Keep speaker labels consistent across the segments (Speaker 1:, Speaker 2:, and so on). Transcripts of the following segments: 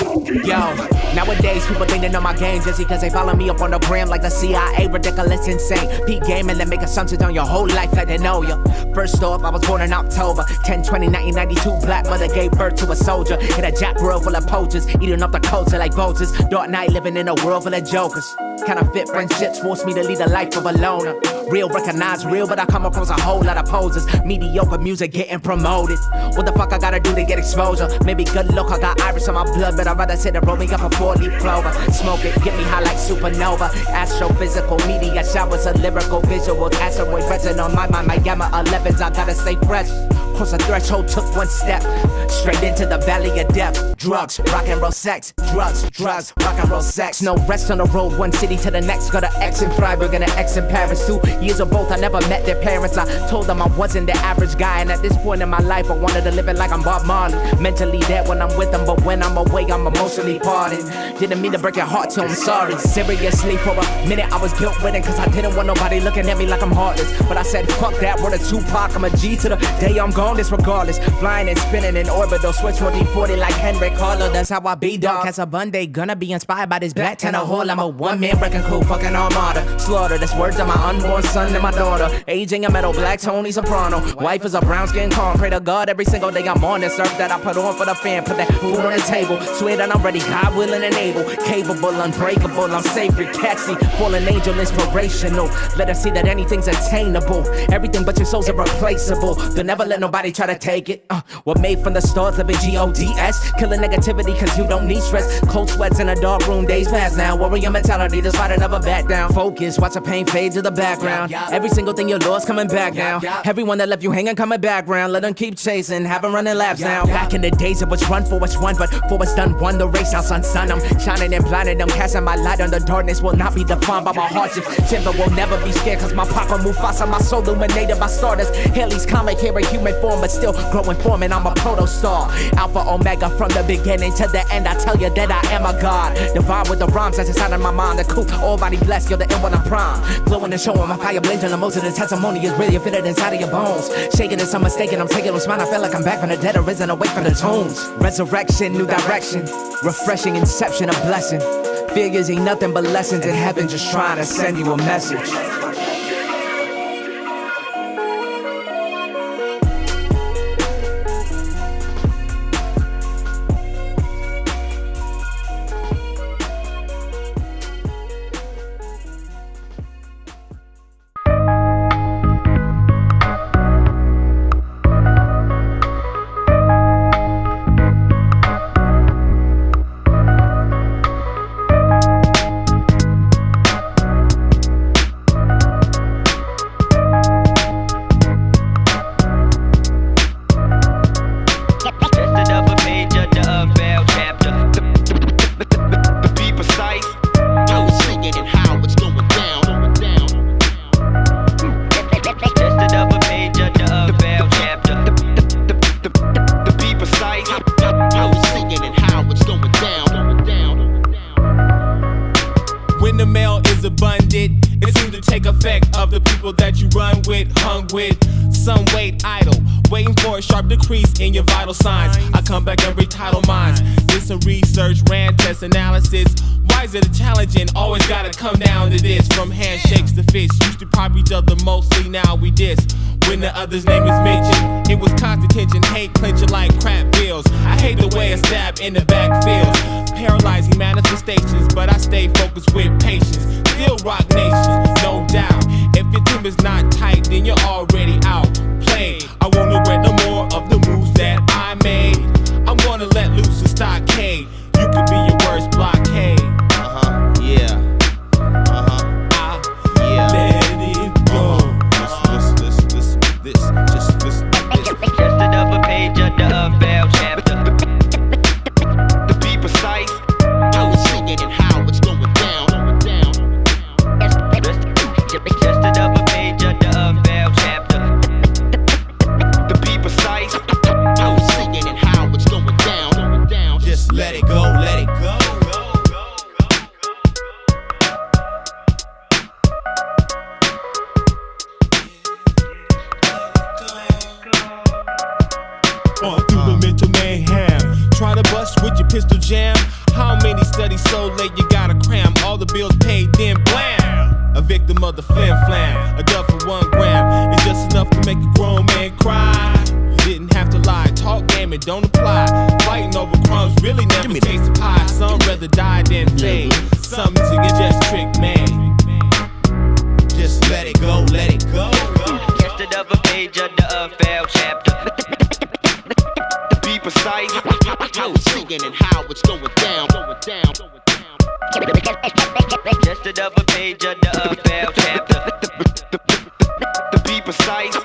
Speaker 1: Yo, nowadays people think they know my game just because they follow me up on the gram like the CIA. Ridiculous, insane. Peak game and then make assumptions on your whole life like they know you. First off, I was born in October 10/20/1992. Black mother gave birth to a soldier in a jack world full of poachers, eating up the culture like vultures. Dark night living in a world full of jokers. Counterfeit friendships forced me to lead a life of a loner. Real recognize real, but I come across a whole lot of posers. Mediocre music getting promoted. What the fuck I gotta do to get exposure? Maybe good luck, I got Irish on my blood, but I'd rather sit and roll me up a 4-leaf clover. Smoke it, get me high like supernova. Astrophysical media showers of lyrical visuals. Asteroid resin on my mind, my gamma 11s, I gotta stay fresh. Cross the threshold, took one step, straight into the valley of death. Drugs, rock and roll sex. Drugs, rock and roll sex. No rest on the road, one city to the next. Got an X in Freiburg and an X in Paris. 2 years of both, I never met their parents. I told them I wasn't the average guy, and at this point in my life I wanted to live it like I'm Bob Marley. Mentally dead when I'm with them, but when I'm away I'm emotionally parted. Didn't mean to break your heart, so I'm sorry. Seriously, for a minute I was guilt-ridden, cause I didn't want nobody looking at me like I'm heartless. But I said fuck that, word of Tupac, I'm a G to the day I'm gone. This regardless, flying and spinning in orbital, switch 40-40 like Henry Carlo. That's how I be, dog. Casabunde gonna be inspired by this black tenor hole. I'm a one-man wrecking crew, fucking armada. Slaughter, that's words of my unborn son and my daughter. Aging a metal black Tony Soprano. Wife is a brown skin calm. Pray to God every single day I'm on this earth that I put on for the fam. Put that food on the table. Swear that I'm ready, God willing and able. Capable, unbreakable, I'm sacred, catchy. Fallen angel, inspirational. Let us see that anything's attainable. Everything but your soul's irreplaceable. Don't never let nobody try to take it. We're made from the stars, living G-O-D-S. Killing negativity cause you don't need stress. Cold sweats in a dark room, days pass now. Warrior mentality, just fight another back down. Focus, watch the pain fade to the background. Every single thing you lost coming back now. Everyone that left you hanging coming back round. Let them keep chasing, have them running laps now. Back in the days it was run for what's won, but for what's done, won the race. Now sun, I'm shining and blinding. I'm casting my light on the darkness. Will not be defined by my hardship. Timber will never be scared cause my papa Mufasa, my soul illuminated by stardust. Haley's comic here in human form, but still growing form, and I'm a proto-star. Alpha Omega from the beginning to the end. I tell you that I am a god. Divine with the rhymes that's inside of my mind. The coop, all body blessed, you're the end when I'm prime. Glowing and showing my fire blazing. The most of the testimony is really fitted inside of your bones. Shaking is some mistaken, I'm taking them smile. I feel like I'm back from the dead, arisen awake from the tombs. Resurrection, new direction. Refreshing inception, a blessing. Figures ain't nothing but lessons in heaven, just trying to send you a message.
Speaker 2: In your vital signs, I come back and retitle minds. Did some research, ran test analysis. Why is it a challenge and always gotta come down to this? From handshakes to fists, used to pop each other mostly, now we diss. When the other's name is mentioned, it was constant tension, hate clenching like crap bills. I hate the way a stab in the back feels. Paralyzing manifestations, but I stay focused with patience. Still rock nation, no doubt. If your team is not tight, then you're already out. Played, I won't regret no more of the moves that I made. I'm gonna let loose a stockade. You could be your worst blockade. Yeah. Yeah. Let it go. This. Just another page of the unveiled chapter. To be precise, how it's singing and how it's going down. Just another page of the unveiled chapter. To be precise, how it's singing and how it's going down. Just let it go, let it go. On through the mental mayhem. Try to bust with your pistol jam. so late you gotta cram. All the bills paid, then blam. A victim of the flim flam. A dub for 1 gram is just enough to make a grown man cry. You didn't have to lie, talk game it don't apply. Fighting over crumbs really never taste the pie. Some rather die than fade. Some to get just trick made. Just let it go, let it go.
Speaker 3: Instead of a page of the failed chapter. To be precise, how it's singing and how it's going down. Just another page of the failed chapter. To be precise,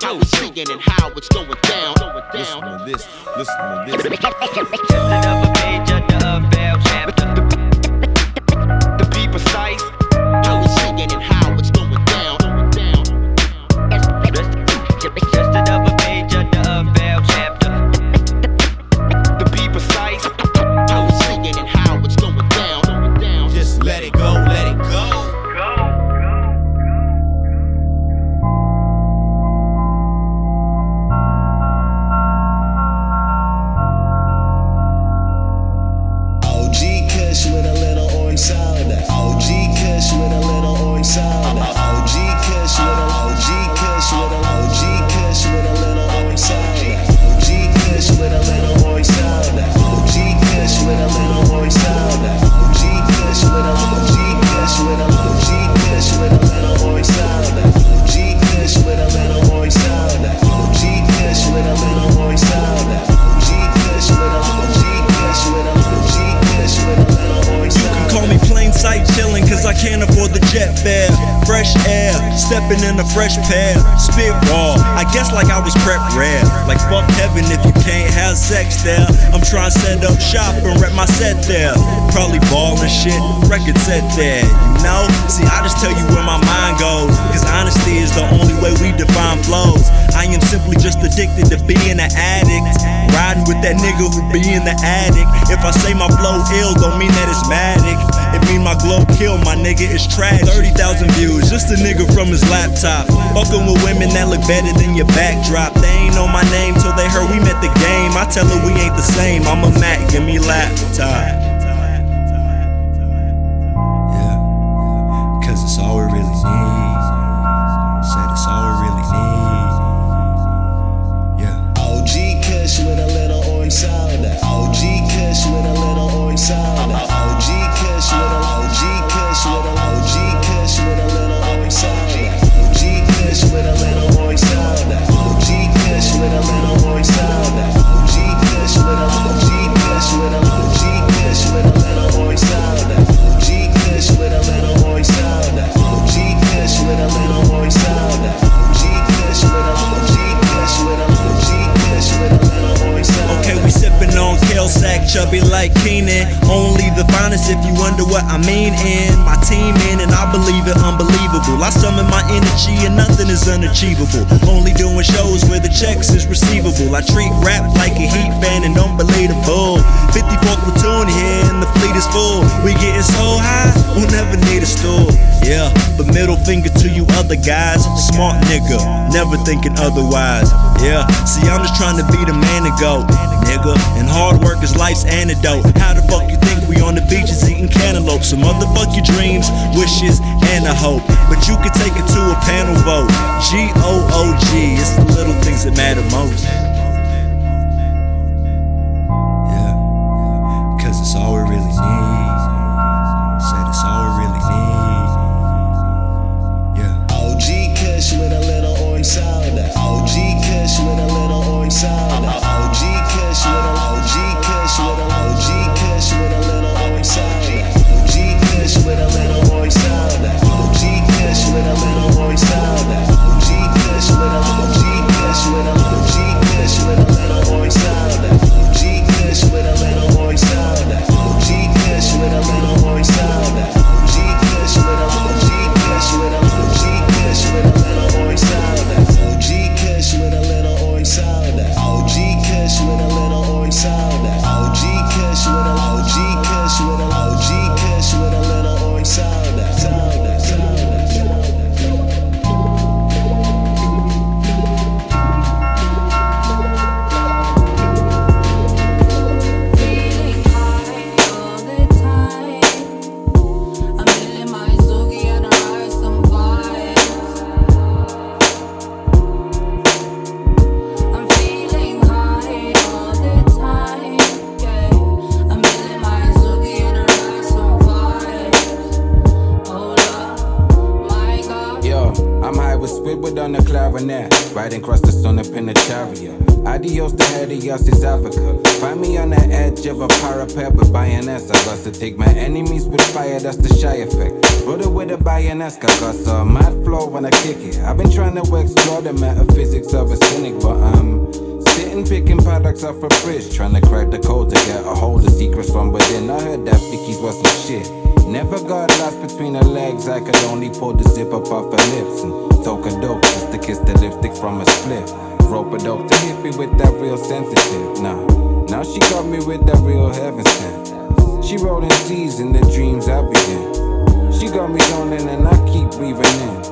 Speaker 3: how it's singing and how it's going down.
Speaker 2: Listen to this, listen to this.
Speaker 3: Just another page of the failed chapter. To be precise, how it's singing and how it's going down. Just another page of the failed chapter. To be precise, how it's singing and how it's going down.
Speaker 2: Just let it go, let it go.
Speaker 4: With a little orange soda. OG Kush with a little orange soda. OG Kush with a OG Kush with a OG Kush with a little orange soda. OG Kush with a little orange soda. OG Kush with a little orange soda. OG Kush with a OG Kush with a OG Kush with a little orange soda. OG Kush with a little orange soda. OG Kush with a little orange soda. OG Kush with a OG Kush with a OG Kush with a little. You can call me plain sight chillin' cause I can't afford the jet fare. Fresh air, stepping in a fresh pair. Spit raw, I guess like I was prepped rare. Like fuck heaven if you can't have sex there. I'm trying to set up shop and rep my set there. Probably ball and shit, record set there. You know, see I just tell you where my mind goes. Cause honesty is the only way we define flows. I am simply just addicted to being an addict. Riding with that nigga who be in the attic. If I say my flow ill, don't mean that it's magic. It mean my glow kill, my nigga is trash. 30,000 views, just a nigga from his laptop. Fucking with women that look better than your backdrop. They ain't know my name till they heard we met the game. I tell her we ain't the same, I'm a Mac, give me laptop. Yeah, cause it's all we really need. Said it's all we really need. Yeah. OG Kush with a little orange soda. OG Kush with a little orange soda. OG Kush with a OG Kush with a OG Kush with a little orange soda. OG Kush with a little orange soda. OG Kush with a little orange soda. OG Kush with a OG Kush with a OG Kush with a little orange soda. OG Kush with a little orange soda. OG Kush with a little orange soda. OG Kush with a OG Kush with a OG Kush with a little orange soda. Okay, we sippin' on kale sack, chubby like Keenan. Only the finest if you wonder what I mean in. My team in and I believe it unbelievable. I summon my energy and nothing is unachievable. Only doing shows where the checks is receivable. I treat rap like a Heat fan and don't believe the bull. 54th platoon here and the fleet is full. We getting so high, we'll never need a stool. Yeah, but middle finger to you other guys. Smart nigga, never thinking otherwise. Yeah, see I'm just trying to be the man to go, nigga. And hard work is life's antidote. How the fuck you think we on the beaches eating cantaloupe? Some motherfuck your dreams, wishes, and a hope. But you can take it to a panel vote. GOOG, it's the little things that matter most. Yeah, cause it's all we really need. Said it's all we really need. Yeah. OG Kush with a little orange soda. OG Kush with a little orange soda. OG Kush with a OG Kush with a OG Kush with a little orange soda. OG Kush with a little orange soda. OG Kush with a little orange soda. OG Kush with a OG Kush with a OG Kush
Speaker 5: marinette, riding across the sun up in a chariot. Adios to Helios is Africa. Find me on the edge of a parapet with bayonets. I got to take my enemies with fire, that's the shy effect. Brother with a bayonet, I got some mad flow when I kick it. I've been trying to explore the metaphysics of a cynic, but sitting picking products off a bridge, trying to crack the code to get a hold of secrets from within. I heard that Vicky's was some shit. Never got lost between her legs, I could only pull the zip up off her lips and toke a dope just to kiss the lipstick from a split. Rope a dope to hit me with that real sensitive. Now she got me with that real heaven sent. She rolling seas in the dreams I begin. She got me yawning and I keep breathing in.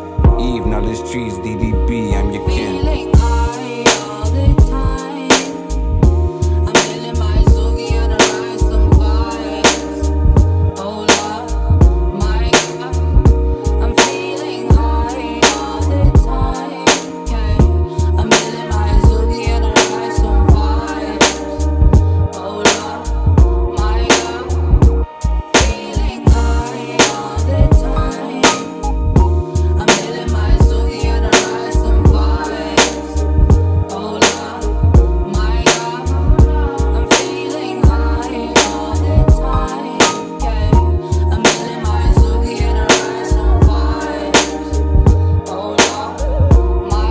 Speaker 5: Eve, knowledge trees, DDB, I'm your kin.
Speaker 6: Feeling high all the time. I'm feeling my Zoogie and I rise some vibes. Oh Lord, my God. I'm feeling high all the time. Yeah. I'm feeling my Zoogie and I rise some vibes. Oh Lord, my God. Feeling high all the time. I'm feeling my Zoogie and I rise some vibes. Oh Lord, my God. I'm feeling high all the time. Yeah, I'm feeling my Zoogie and I rise some vibes. Oh Lord, my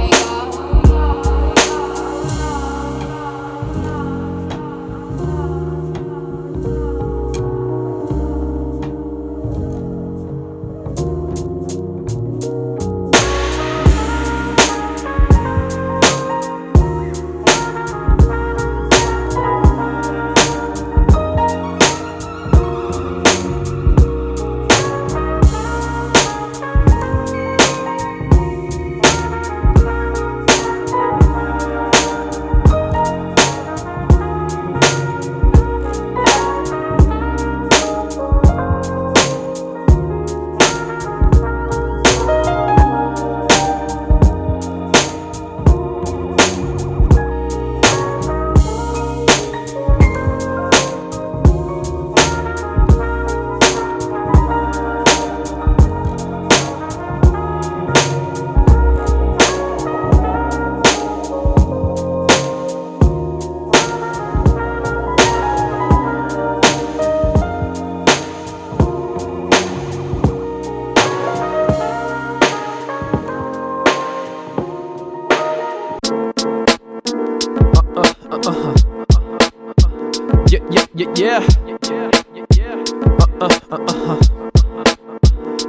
Speaker 1: Yeah.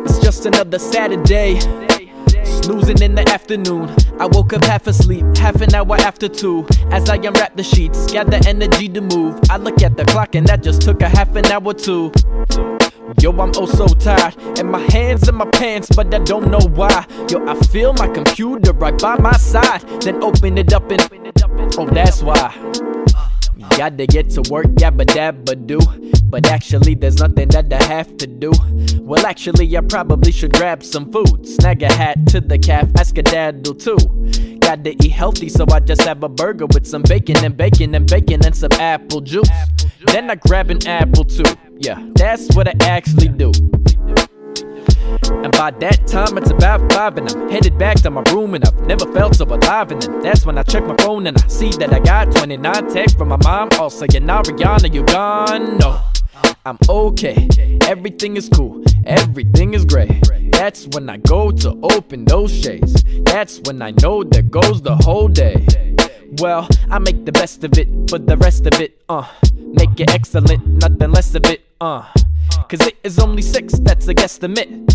Speaker 1: It's just another Saturday, snoozing in the afternoon. I woke up half asleep, half an hour after 2. As I unwrap the sheets, got the energy to move. I look at the clock and that just took a half an hour too. Yo, I'm oh so tired, and my hands in my pants, but I don't know why. Yo, I feel my computer right by my side, then open it up and, oh, that's why. Gotta get to work, yabba dabba do. But actually there's nothing that I have to do. Well actually I probably should grab some food, snag a hat to the calf, ask a daddle too. Gotta eat healthy so I just have a burger with some bacon and bacon and bacon and some apple juice. Then I grab an apple too, yeah, that's what I actually do. And by that time it's about 5 and I'm headed back to my room and I've never felt so alive. And then that's when I check my phone and I see that I got 29 texts from my mom all saying, Ariana, you gone? No, I'm okay, everything is cool, everything is great. That's when I go to open those shades. That's when I know there goes the whole day. Well, I make the best of it for the rest of it, make it excellent, nothing less of it, cause it is only 6, that's a guesstimate.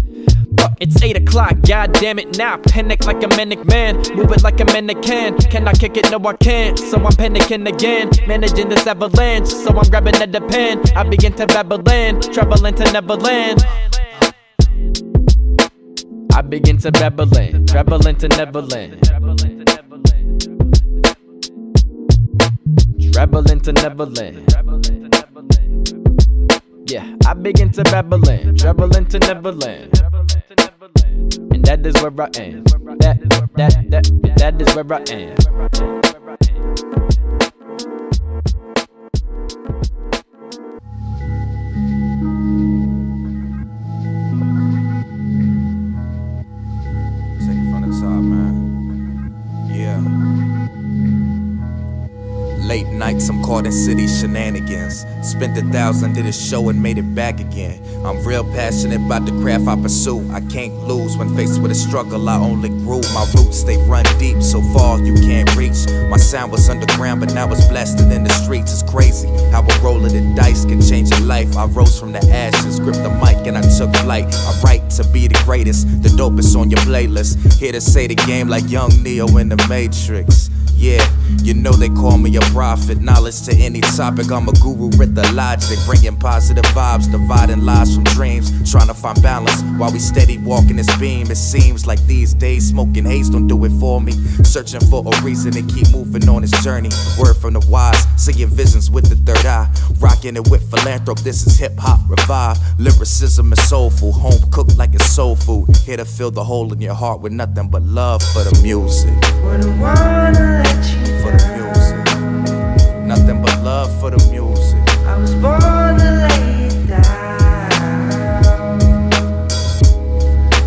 Speaker 1: But it's 8 o'clock, god damn it now. Panic like a manic man, move it like a mannequin. Can I kick it? No I can't, so I'm panicking again. Managing this avalanche, so I'm grabbing at the pen. I begin to Babylon, traveling to Neverland. I begin to Babylon, traveling to Neverland. Traveling to Neverland. Yeah, I begin to Babylon, traveling to Neverland. And that is where I am. That is where I am.
Speaker 5: Take it from the top, man.
Speaker 7: nights I'm caught in city shenanigans. Spent 1,000, did a show and made it back again. I'm real passionate about the craft I pursue. I can't lose when faced with a struggle, I only grew. My roots, they run deep, so far you can't reach. My sound was underground, but now it's blasted in the streets. It's crazy how a roll of the dice can change your life. I rose from the ashes, gripped the mic and I took flight. I write to be the greatest, the dopest on your playlist. Here to say the game like young Neo in the Matrix. Yeah, you know they call me a prophet. Knowledge to any topic, I'm a guru with the logic. Bringing positive vibes, dividing lies from dreams. Trying to find balance while we steady walking this beam. It seems like these days smoking haze don't do it for me. Searching for a reason to keep moving on this journey. Word from the wise, seeing visions with the third eye. Rocking it with philanthrope, this is hip hop revive. Lyricism is soulful, home cooked like it's soul food. Here to fill the hole in your heart with nothing but love for the music.
Speaker 8: Wouldn't wanna let you
Speaker 7: for the music, nothing but love for the music.
Speaker 8: I was born to lay it down.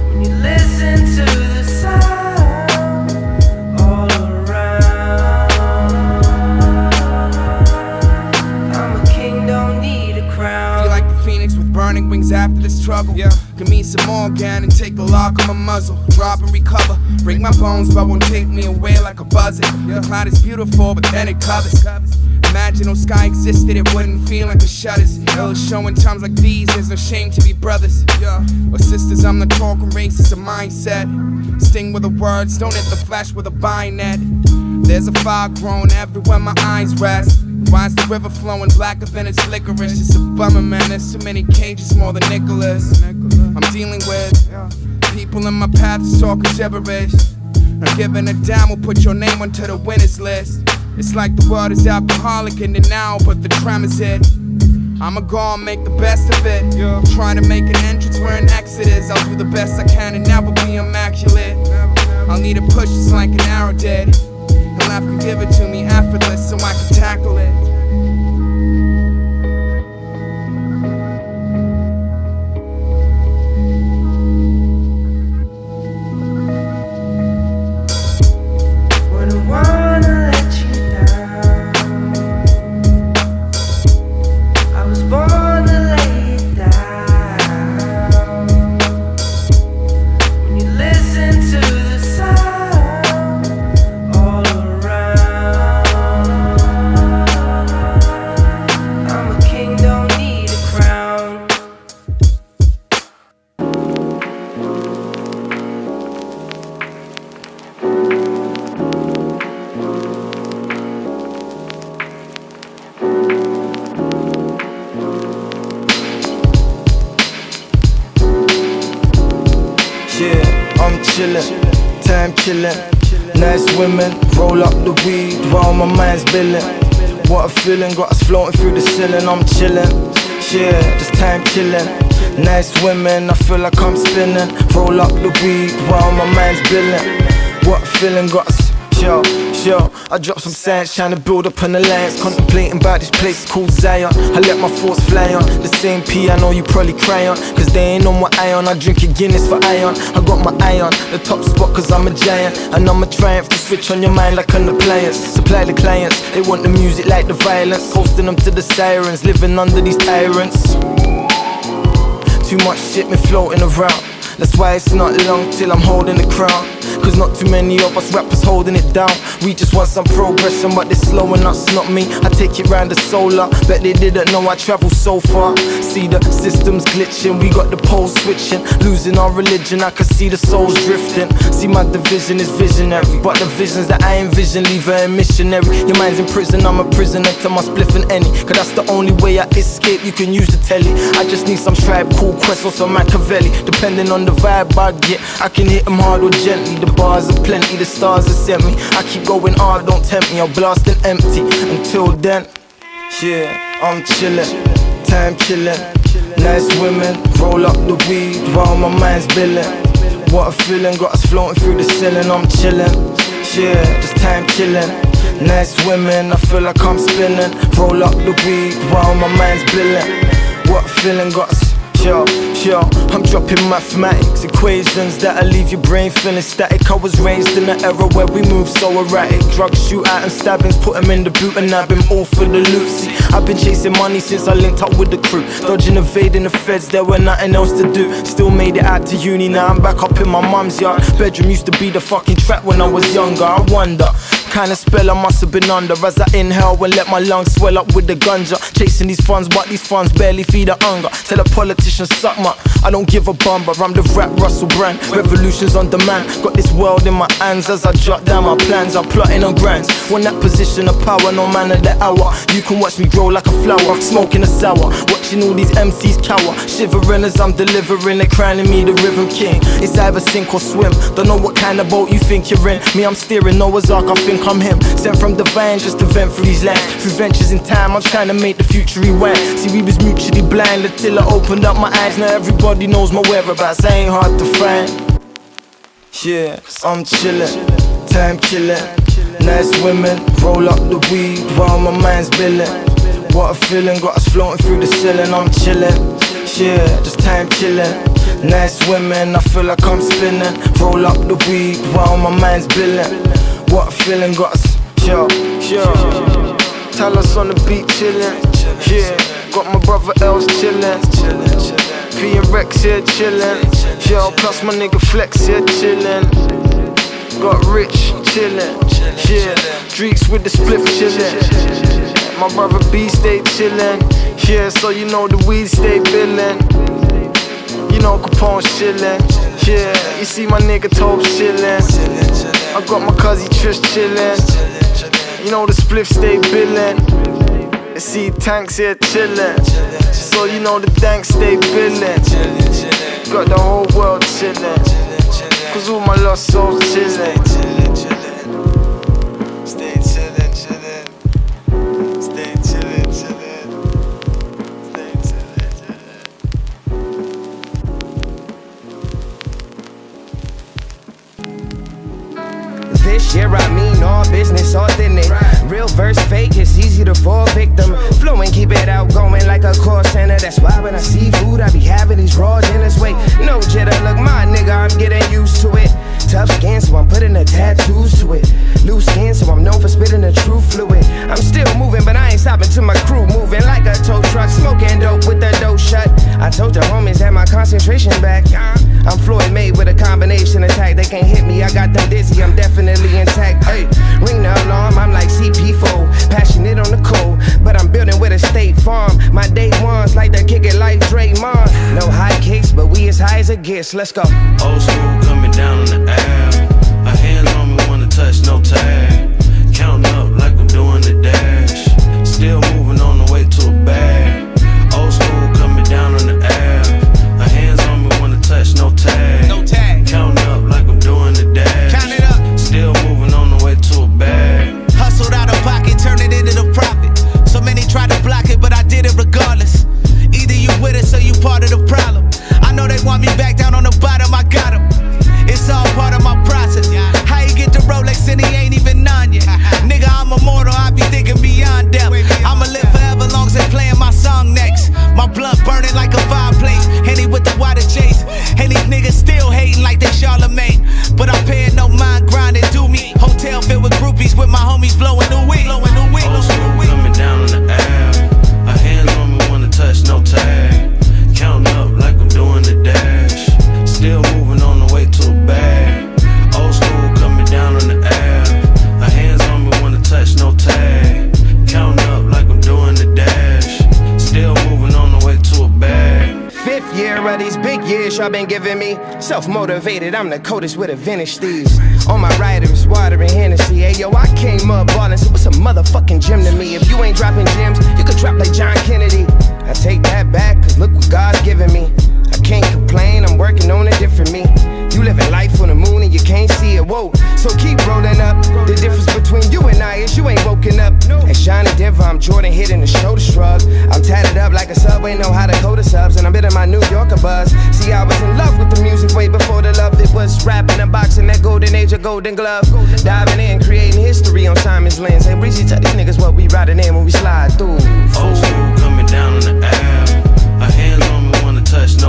Speaker 8: When you listen to the sound all around, I'm a king, don't need a crown.
Speaker 9: Feel like the phoenix with burning wings after the struggle. Yeah, give me some more again and take the lock on my muzzle. Drop and recover, break my bones but won't take me away like a buzzard. The cloud is beautiful but then it covers. Imagine no sky existed, it wouldn't feel like the shutters. It'll show in times like these, there's no shame to be brothers, yeah, or sisters. I'm the talking race, it's a mindset. Sting with the words, don't hit the flesh with a bayonet. There's a fire growing everywhere my eyes rest. Why is the river flowing blacker than its licorice? It's a bummer, man, there's too many cages, more than Nicholas. I'm dealing with people in my path is talking gibberish. Not giving a damn, will put your name onto the winners list. It's like the world is alcoholic in it now, but the tremors hit. I'ma go and make the best of it. Trying to make an entrance where an exit is. I'll do the best I can and never be immaculate. I'll need a push just like an arrow did. And life can give it to me effortless so I can tackle it.
Speaker 10: Time chillin', nice women, roll up the weed while my mind's billin'. What a feeling, got us floating through the ceiling. I'm chillin', yeah, just time chillin'. Nice women, I feel like I'm spinning. Roll up the weed while my mind's billin'. What a feeling, got us, yo. I dropped some sand, trying to build up an alliance. Contemplating about this place called Zion. I let my thoughts fly on the same piano you probably cry on. Cause they ain't on what I on, I drink a Guinness for iron. I got my eye on the top spot cause I'm a giant. And I'm a triumph to switch on your mind like an appliance. Supply the clients, they want the music like the violence. Posting them to the sirens, living under these tyrants. Too much shit been floating around. That's why it's not long till I'm holding the crown. Cause not too many of us rappers holding it down. We just want some progression, but they're slowing us, not me. I take it round the solar, bet they didn't know I travel so far. See the system's glitching, we got the poles switching. Losing our religion, I can see the souls drifting. See my division is visionary, but the visions that I envision leave her a missionary. Your mind's in prison, I'm a prisoner to my spliff and any. Cause that's the only way I escape, you can use the telly. I just need some Tribe Called Quest or some Machiavelli. Depending on the vibe I get, I can hit them hard or gently. The bars are plenty, the stars have sent me. I keep going hard, don't tempt me, I'll blast and empty. Until then, yeah, I'm chillin', time chillin'. Nice women, roll up the weed while my mind's billin'. What a feeling, got us floating through the ceiling. I'm chillin', yeah, just time chillin'. Nice women, I feel like I'm spinning. Roll up the weed while my mind's billin'. What a feeling, got us, Yo, I'm dropping mathematics, equations that'll leave your brain feeling static. I was raised in an era where we move so erratic. Drugs, shootout and stabbings, put them in the boot and nab him all for the loot. See, I've been chasing money since I linked up with the crew. Dodging, evading the feds, there were nothing else to do. Still made it out to uni, now I'm back up in my mum's yard. Bedroom used to be the fucking trap when I was younger. I wonder, kind of spell I must have been under as I inhale and let my lungs swell up with the ganja. Chasing these funds, but these funds barely feed the hunger. Tell a politician suck my, I don't give a bumper. I'm the rap Russell Brand, revolutions on demand. Got this world in my hands as I jot down my plans. I'm plotting on grands, want that position of power, no man of the hour. You can watch me grow like a flower, I'm smoking a sour. Watching all these MCs cower, shivering as I'm delivering. They crowning me the rhythm king. It's either sink or swim, don't know what kind of boat you think you're in. Me, I'm steering Noah's Ark, I think I'm him. Sent from divine just to vent through these lands. Through ventures in time, I'm trying to make the future rewind. See, we was mutually blind until I opened up my eyes. Now everybody knows my whereabouts, I ain't hard to find. Yeah, I'm chillin', time killing. Nice women, roll up the weed while my mind's billing. What a feeling, got us floating through the ceiling. I'm chillin', yeah, just time killing. Nice women, I feel like I'm spinning. Roll up the weed while my mind's billing. What a feeling, got us, yo. Tell us on the beat chillin', yeah. Got my brother Els chillin', P and Rex here chillin', yo. Plus my nigga Flex here chillin'. Got Rich chillin', yeah. Dreeks with the split chillin'. My brother B stay chillin', yeah. So you know the weed stay billin'. You know Capone chillin', yeah. You see my nigga Topes chillin'. I got my cousin Trish chillin'. You know the spliff stay billin'. You see Tanks here chillin'. So you know the dank stay billin'. Got the whole world chillin'. Cause all my lost souls chillin'. Stay chillin', chillin'. Stay chillin', chillin'. Stay chillin', chillin'.
Speaker 11: This year I mean all business, authentic. Real verse fake, it's easy to fall victim. Flowing, keep it outgoing like a call center. That's why when I see food, I be having these raw dinners. Wait, no jitter, look my nigga, I'm getting used to it. Tough skin, so I'm putting the tattoos to it. Loose skin, so I'm known for spitting the true fluid. I'm still moving, but I ain't stopping till my crew moving like a tow truck. Smoking dope with the dough shut. I told the homies that my concentration back. I'm Floyd made with a combination attack. They can't hit me, I got them dizzy, I'm definitely intact. Hey, ring the alarm, I'm like CP4. Passionate on the cold, but I'm building with a State Farm. My day ones like to kick it like Draymond. No high kicks, but we as high as it gets. Let's go.
Speaker 12: Old school coming down on the air. Our hands on me, wanna touch, no tag. Counting up like I'm doing the dash. Still moving on the way to a bag. Old school coming down on the air. Our hands on me, wanna touch, no tag.
Speaker 11: No tag.
Speaker 12: Counting up like I'm doing the dash.
Speaker 11: Count it up.
Speaker 12: Still moving on the way to a bag.
Speaker 11: Hustled out of pocket, turn it into the profit. So many tried to block it, but I did it regardless. Either you with us or you part of the problem. I know they want me back down on the bottom, I got them. It's all part of my process. How you get the Rolex and he ain't even on yet? Nigga, I'm immortal, I be thinking beyond death. I'ma live forever long as they playing my song next. My blunt burning like a fireplace. Henny with the water chase. And these niggas still hating like they Charlemagne. But I'm paying no mind grinding, do me. Hotel filled with groupies with my homies blowing the weed.
Speaker 12: Old school coming down on the air. Our hands on me, wanna touch, no tag. Counting up like I'm doing the dash. Still moving on the way to a bag. Old school coming down on the air. Our hands on me, wanna touch, no tag. Counting up like I'm doing the dash. Still moving on the way to a bag.
Speaker 11: Fifth year of these big years y'all been giving me. Self-motivated, I'm the coldest with a vintage thieves. On my riders, water and Hennessy. Hey yo, I came up ballin', so what's a motherfucking gym to me? If you ain't dropping gems, you could drop like John Kennedy. I take that back, cause look what God's giving me. I can't complain, I'm working on a different me. You living life on the moon and you can't see it, whoa. So keep rolling up. The difference between you and I is you ain't woken up. At Shiny Denver, I'm Jordan hitting the shoulder shrug. I'm tatted up like a subway, know how to code the subs. And I'm in my New Yorker buzz. See, I was in love with the music way before the love. It was rapping and boxing, that golden age of Golden Glove. Diving in, creating history on Simon's lens. Hey, Reezy, tell these niggas what we riding in when we slide through.
Speaker 12: Old school coming down on the air. Our hands on me, wanna touch, no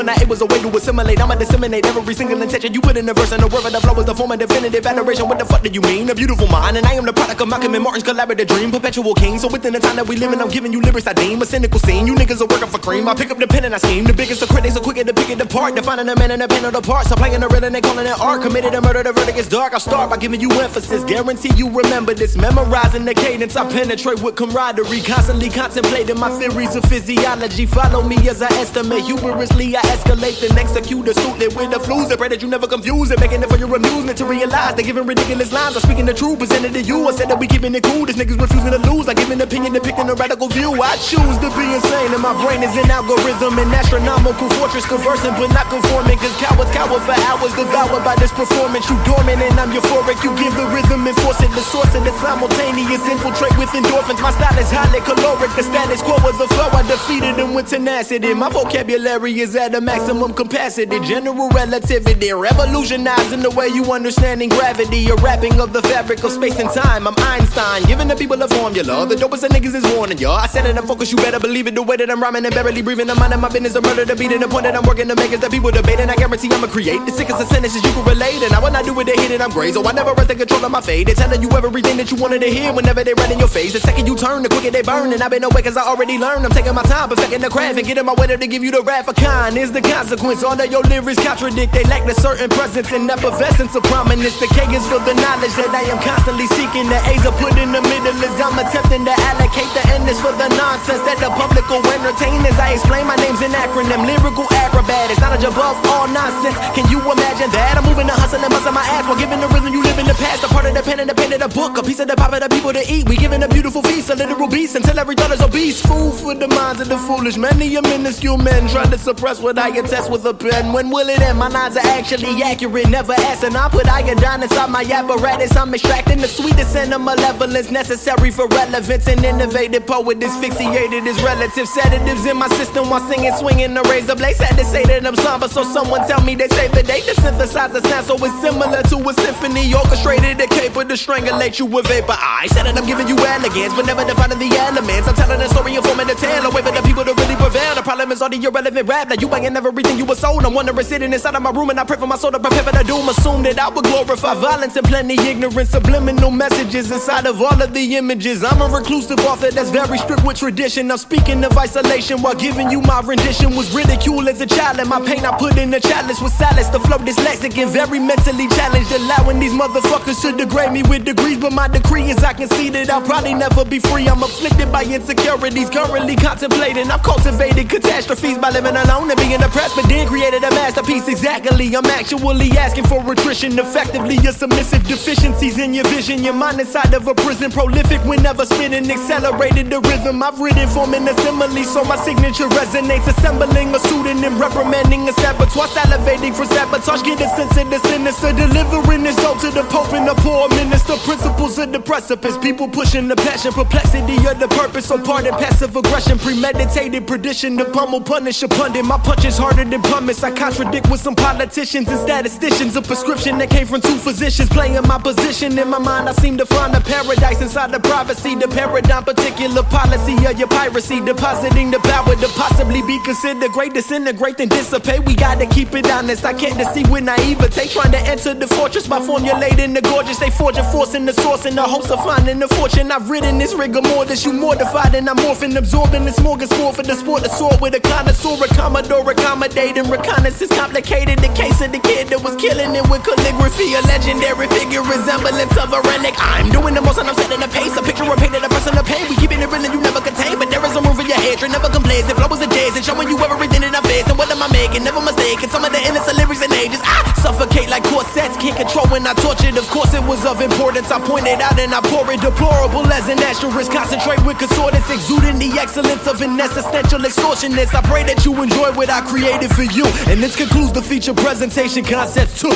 Speaker 10: and I, it was a way to assimilate. I'ma disseminate every single intention you put in the verse, and the word of the flow is the form of definitive adoration. What the fuck do you mean? A beautiful mind, and I am the product of Malcolm and Martin's collaborative dream, perpetual king. So within the time that we live in, I'm giving you lyrics I deem a cynical scene. You niggas are working for cream. I pick up the pen and I scheme. The biggest of critics are quicker to pick it apart, defining a man and a pen of the parts. I'm playing the real and they calling it art. Committed a murder, the verdict is dark. I'll start by giving you emphasis. Guarantee you remember this. Memorizing the cadence, I penetrate with camaraderie. Constantly contemplating my theories of physiology. Follow me as I estimate. Humorously I escalate and execute astutely with the flus. I pray that you never confuse it, making it for your amusement to realize they're giving ridiculous lines. I'm speaking the truth, presented to you. I said that we keeping it cool. This niggas refusing to lose. I give an opinion depicting a radical view. I choose to be insane, and my brain is an algorithm, an astronomical fortress, conversing but not conforming. Cause cowards cower for hours, devoured by this performance. You dormant and I'm euphoric. You give the rhythm and force it, the source of the simultaneous. Infiltrate with endorphins. My style is highly caloric. The status quo was a flow. I defeated them with tenacity. My vocabulary is at a maximum capacity. General relativity, revolutionizing the way you understanding gravity. A wrapping of the fabric of space and time. I'm Einstein, giving the people a formula. The dopest of niggas is warning y'all. I said it, I'm focused, you better believe it. The way that I'm rhyming and barely breathing, I'm minding my business. A murder, the beat, and the point that I'm working to make is that people debating. I guarantee I'ma create the sickest of sentences you can relate. And I will not do it, they hit it, I'm great. So I never rest in control of my fate. They're telling you everything that you wanted to hear whenever they run in your face. The second you turn, the quicker they burn. And I've been away cause I already learned. I'm taking my time, perfecting the craft and getting my way to give you the wrath of K.A.A.N. is the consequence. All of your lyrics contradict. They lack the certain presence and effervescence of prominence. The K is for the knowledge that I am constantly seeking. The A's are put in the middle as I'm attempting to allocate. The N is for the nonsense that the public will entertain. As I explain, my name's an acronym, lyrical acrobat. It's knowledge above all nonsense. Can you imagine that? I'm moving the hustle and busting my ass while giving the rhythm you live in the past. A part of the pen and the pen of the book, a piece of the pop of the people to eat. We giving a beautiful feast, a literal beast until every thought is obese. Food for the minds of the foolish. Many a minuscule men trying to suppress what I attest with a pen. When will it end? My lines are actually accurate, never asking. I put iodine inside my apparatus. I'm extracting the sweetest and the malevolence necessary for relevance. An innovative poet asphyxiated his relatives. Sedatives in my system while singing, swinging the razor blade. Sad to say that I'm somber, so someone tell me they save the date to synthesize the sound so it's similar to a symphony orchestrated, capable to strangulate you with vapor. I said that I'm giving you elegance, but never defining the elements. I'm telling a story and forming a tale, a way for the people to really prevail. The problem is all the irrelevant rap. Now you banging everything you were sold. I'm wondering sitting inside of my room and I pray for my soul to prepare for the doom. Assume that I would glorify violence and plenty ignorance, subliminal messages inside of all of the images. I'm a reclusive author that's very strict with tradition. I'm speaking of isolation while giving you my rendition. Was ridiculed as a child and my pain I put in the chalice with solace. The flow dyslexic and very mentally challenged, allowing these motherfuckers to degrade me with degrees. But my decree is I can see that I'll probably never be free. I'm afflicted by insecurities, currently contemplating. I've cultivated catastrophes by living alone and being depressed, but then created a masterpiece. Exactly, I'm actually asking for attrition. Effectively, your submissive deficiencies in your vision. Your mind inside of a prison, prolific whenever spinning, accelerated the rhythm. I've written forming a simile, so my signature resonates. Assembling a pseudonym, reprimanding a saboteur, salivating for sabotage. Get a sense of the sinister, delivering this dope to the Pope and the poor minister. Principles of the precipice, people pushing the passion, perplexity of the purpose. So pardon passive aggression, premeditated perdition. The pummel punish a pundit. My punch is harder than pumice. I contradict with some politicians and statisticians. A prescription that came from two physicians, playing my position. In my mind I seem to find a paradise inside the privacy. The paradigm, particular policy of your piracy, depositing the power to possibly be considered great. Disintegrate then dissipate. We gotta keep it honest. I can't deceive with naivete, trying to enter the fortress by formulating the gorgeous. They forge a force in the source in the hopes of finding the fortune. I've written this rigor mortis, you mortified, and I'm morphing, absorbing this smorgasbord for the sport to soar with a connoisseur, a commodore, accommodating reconnaissance. Complicated the case of the kid that was killing it with calligraphy. A legendary figure, resemblance of a relic. I'm doing the most and I'm setting the pace. A picture of painted a person of pain. We keeping it real and you never contain, but there is some room for your hatred. Never complains. If flow is a jazz and showing you everything that I face. And what am I making? Never mistaken. Some of the innocent lyrics and ages. I suffocate like corsets. Can't control when I tortured. Of course it was of importance. I pointed out and I pour it. Deplorable as an asterisk. Concentrate with concordance. Exuding the excellence of an existential extortionist. I pray that you enjoy what I created for you. And this concludes the feature presentation. Kaancepts 2.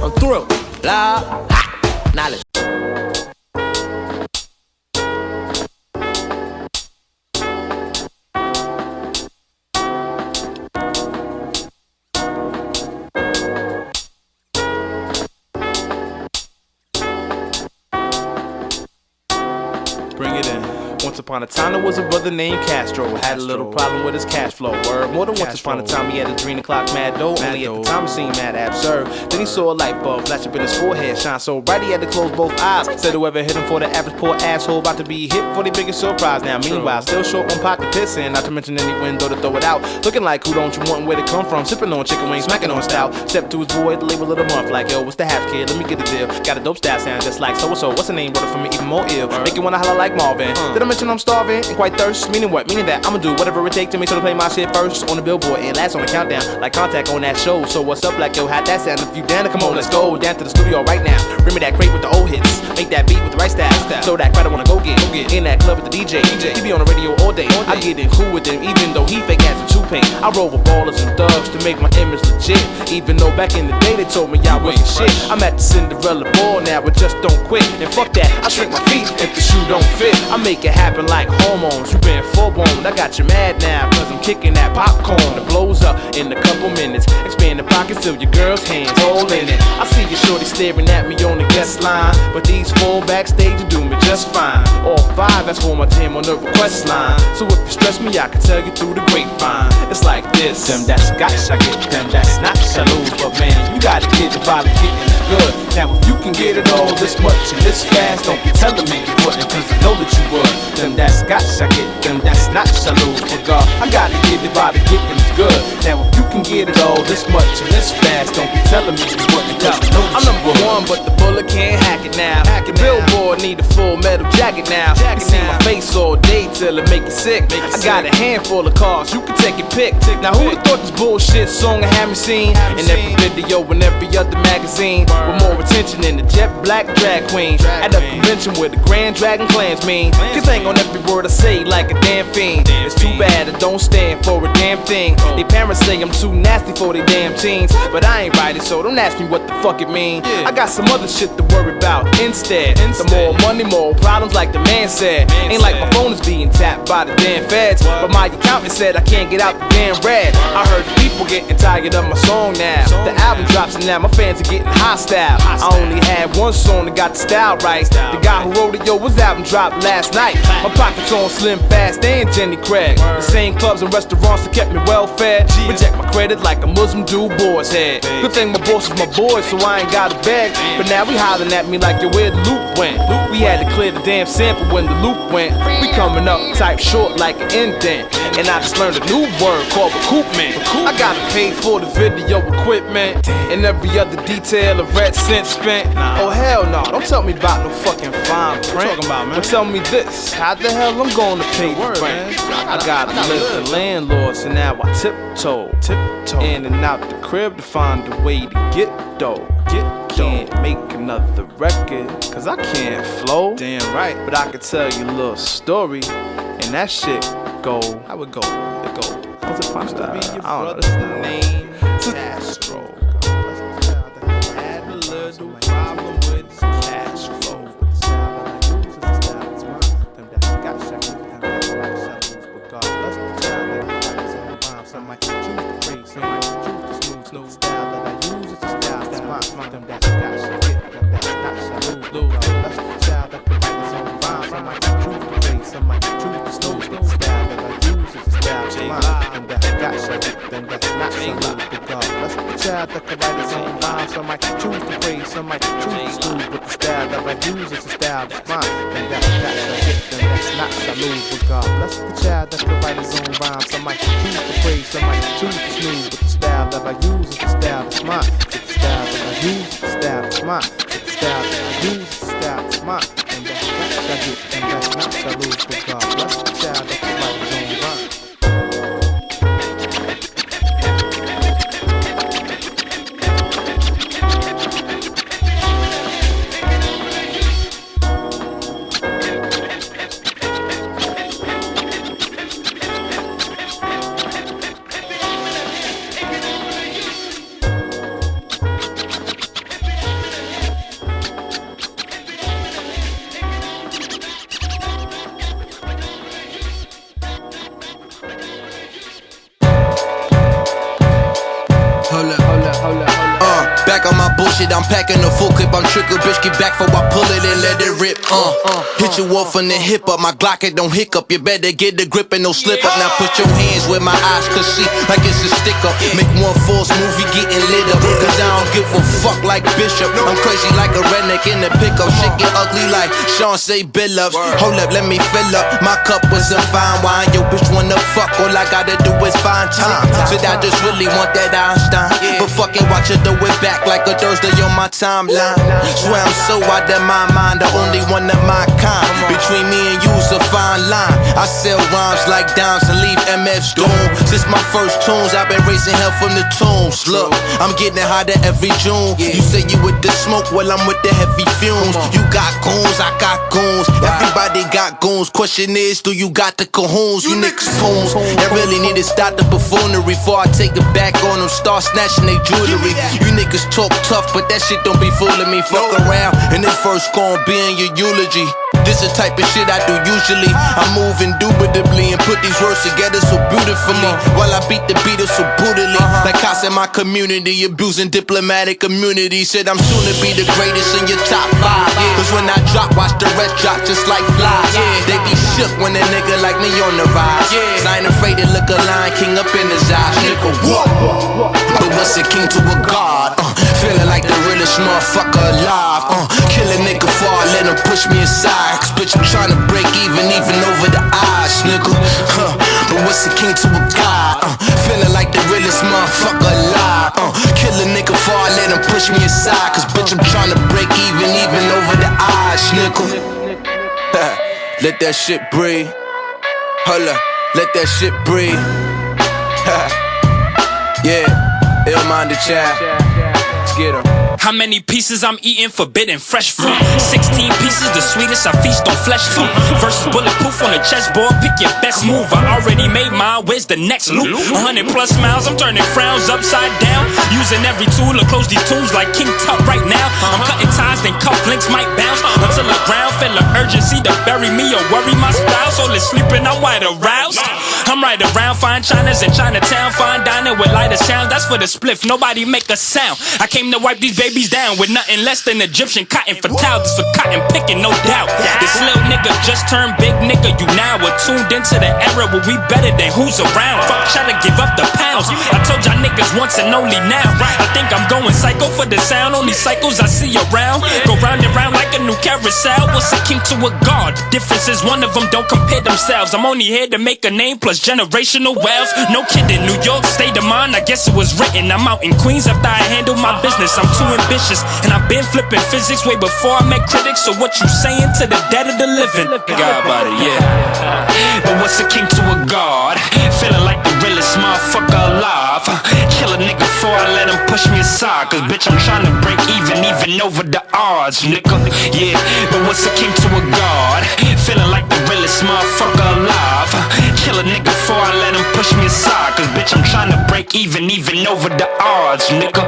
Speaker 10: I'm thrilled. La ha. Knowledge.
Speaker 13: Once upon a time there was a brother named Castro. Had a little problem with his cash flow. Word, more than once upon a time he had his green o'clock mad dough. Only at the time it seemed mad absurd. Then he saw a light bulb flash up in his forehead, shine so bright he had to close both eyes. Said whoever hit him for the average poor asshole about to be hit for the biggest surprise. Now meanwhile still short on pocket pissing, not to mention any window to throw it out. Looking like who don't you want and where to come from? Sipping on chicken wings, smacking on stout. Step to his boy, the label of the month, like yo, what's the half kid? Let me get the deal. Got a dope style sound just like so and so. What's the name? Brother for me even more ill. Make you wanna holler like Marvin. Did I mention I'm starving and quite thirst? Meaning what? Meaning that I'ma do whatever it takes to make sure to play my shit first on the billboard and last on the countdown, like contact on that show. So what's up, like yo, how'd that sound? If you down to come on, let's go down to the studio right now. Bring me that crate with the old hits, make that beat with the right style. So that crowd I wanna go get in that club with the DJ. He be on the radio all day. I get in cool with him, even though he fake ass and two-paint. I roll with ballers and thugs to make my image legit. Even though back in the day they told me I wasn't shit. I'm at the Cinderella ball now, but just don't quit. And fuck that, I shrink my feet if the shoe don't fit. I make it happen like hormones. You been full-blown, I got you mad now, cause I'm kicking that popcorn. It blows up in a couple minutes. Expand the pockets till your girl's hands holding it. I see your shorty staring at me on the guest line, but these four backstage do me just fine. All five, that's for my team on the request line. So if you stress me, I can tell you through the grapevine. It's like this. Them that's scotch, I get them that's not saloon. But man, you gotta get the body getting good. Now if you can get it all this much and this fast, don't be telling me you wouldn't, cause I know that you would. Them that's scotch, I get them that's not saloon. But God, I gotta get the body getting good. Now if you can get it all this much and this fast, don't be telling me you wouldn't, cause I know that I'm number one, but the bullet can't hack it now. The billboard need a full metal jacket now. You see my face all day till it make you sick. I got a handful of cars, you can take your pick. Now who'da thought this bullshit song I had me seen in every video and every other magazine, with more attention than the jet black drag queen at a convention where the Grand Dragon clans mean. Cause ain't on every word I say like a damn fiend. It's too bad I don't stand for a damn thing. They parents say I'm too nasty for they damn teens, but I ain't right it, so don't ask me what the fuck it mean. I got some other shit to worry about instead. The more money, more problems, like the man said. Ain't like my phone is being tapped by the damn feds, but my accountant said I can't get out the damn red. I heard people getting tired of my song now. The album drops and now my fans are getting hostile. I only had one song that got the style right. The guy who wrote it, yo, his album dropped last night. My pockets on Slim Fast and Jenny Craig. The same clubs and restaurants that kept me well fed. Reject my credit like a Muslim dude boy's head. Good thing my boss is my boy, so I ain't gotta beg. But now we hollering at me like, yo, where the loop went? We had to clear the damn sample when the loop went. We coming up type short like an indent. And I just learned a new word called recoupment. I gotta pay for the video equipment and every other detail of red cent spent. Oh hell no, don't tell me about no fucking fine print. But tell me this, how the hell I'm gonna pay the rent? I gotta live the landlord, so now I tiptoe in and out the crib to find a way to get dough. Can't make another record, cause I can't flow. Damn right. But I could tell you a little story, and that shit go. How it go? It go. What's it supposed to be? I don't know. This is the name. Castro. Had a little problem with his cash flow. Some might choose to raise, some might choose to smooth, no style that I use is the style that's mine. Them that's got shit, them that's not shallow. That's the style that can write his own rhymes. Some might choose to raise, some might choose to smooth, no style that I use is the style that's mine. Them that's got shit, them that's not shallow. That's the child that can write his own rhymes. Some might choose to praise, some might choose to smooth, but the style that I use is the style that's mine. Them that's got shit, them that's not shallow. That's the child that can write his own rhymes. Some might choose to praise, some might choose to smooth, but the style that I use is the style that's mine. It's the style that I use is the style that's mine. It's the style that I use is the style that's mine. And that's not shallow, and that's not shallow. That's the child that can write his own rhymes.
Speaker 14: shit, I'm packing a full clip. I'm trigger, bitch, get back before I pull it and let it rip. Hit you off from the hip up, my Glock, it don't hiccup. You better get the grip and no slip up. Now put your hands where my eyes could see, like it's a stick up. Make one false movie getting lit up. Cause I don't give a fuck like Bishop. I'm crazy like a redneck in the pickup. Shit get ugly like Sean say Billups. Hold up, let me fill up. My cup was a fine wine. Yo, bitch wanna fuck, all I gotta do is find time. Said I just really want that Einstein. But fucking watch her throw it back like a Thursday on my timeline. Swear I'm so out of my mind, the only one of my kind. Between me and you's a fine line. I sell rhymes like dimes and leave MFs doomed. Since my first tunes, I've been raising hell from the tombs. Look, I'm getting hotter every June. You say you with the smoke, well I'm with the heavy fumes. You got goons, I got goons. Everybody got goons. Question is, do you got the cajoons? You niggas poons. That really need to stop the buffoonery before I take it back on them. Start snatching they jewelry. You niggas talk tough, but that shit don't be fooling me. Fuck around, and this verse gon' be in your eulogy. This the type of shit I do usually. I move indubitably and put these words together so beautifully. While I beat the beaters so brutally. Like Coopps in my community, abusing diplomatic immunity. Said I'm soon to be the greatest in your top 5. Cause when I drop, watch the rest drop just like flies. They be shook when a nigga like me on the rise. Cause I ain't afraid to look a Lion King up in his eyes. Nigga, what? But what's a king to a god? Feeling like the realest motherfucker alive. Kill a nigga before I let him push me aside. Cause bitch, I'm tryna break even over the odds, nigga. But what's the king to a god? Feeling like the realest motherfucker alive. Kill a nigga before I let him push me aside. Cause bitch, I'm tryna break even over the odds, nigga. Let that shit breathe. Holla, let that shit breathe. Yeah, ill-minded child. Let's get 'em.
Speaker 15: How many pieces I'm eating? Forbidden fresh fruit. 16 pieces, the sweetest I feast on flesh too. Versus bulletproof on the chessboard, pick your best move. I already made mine, where's the next loop? 100 plus miles, I'm turning frowns upside down. Using every tool to close these tombs like King Tut right now. I'm cutting ties, then cufflinks might bounce. Until the ground feel an urgency to bury me or worry my spouse. All is sleeping, I'm wide aroused. I'm right around, fine Chinas in Chinatown. Fine dining with lighter sounds, that's for the spliff, nobody make a sound. I came to wipe these babies down with nothing less than Egyptian cotton for towels. For cotton picking, no doubt. This little nigga just turned big nigga. You now are tuned into the era where we better than who's around. Fuck, try to give up the pounds. I told y'all niggas once and only now. I think I'm going psycho for the sound. Only cycles I see around. Go round and round like a new carousel. What's a king to a god? The difference is one of them don't compare themselves. I'm only here to make a name plus generational wealth. No kidding, New York state of mind, I guess it was written. I'm out in Queens after I handle my business. I'm too ambitious, and I've been flipping physics way before I met critics. So what you saying to the dead of the living? God about it, yeah. But what's a king to a god? Feeling like the realest motherfucker alive. Kill a nigga before I let him push me aside. Cause bitch, I'm trying to break even over the odds, nigga. Yeah, but what's a king to a god? Feeling like the realest motherfucker alive. Kill a nigga before I let him push me aside. Cause bitch, I'm trying to break even over the odds, nigga.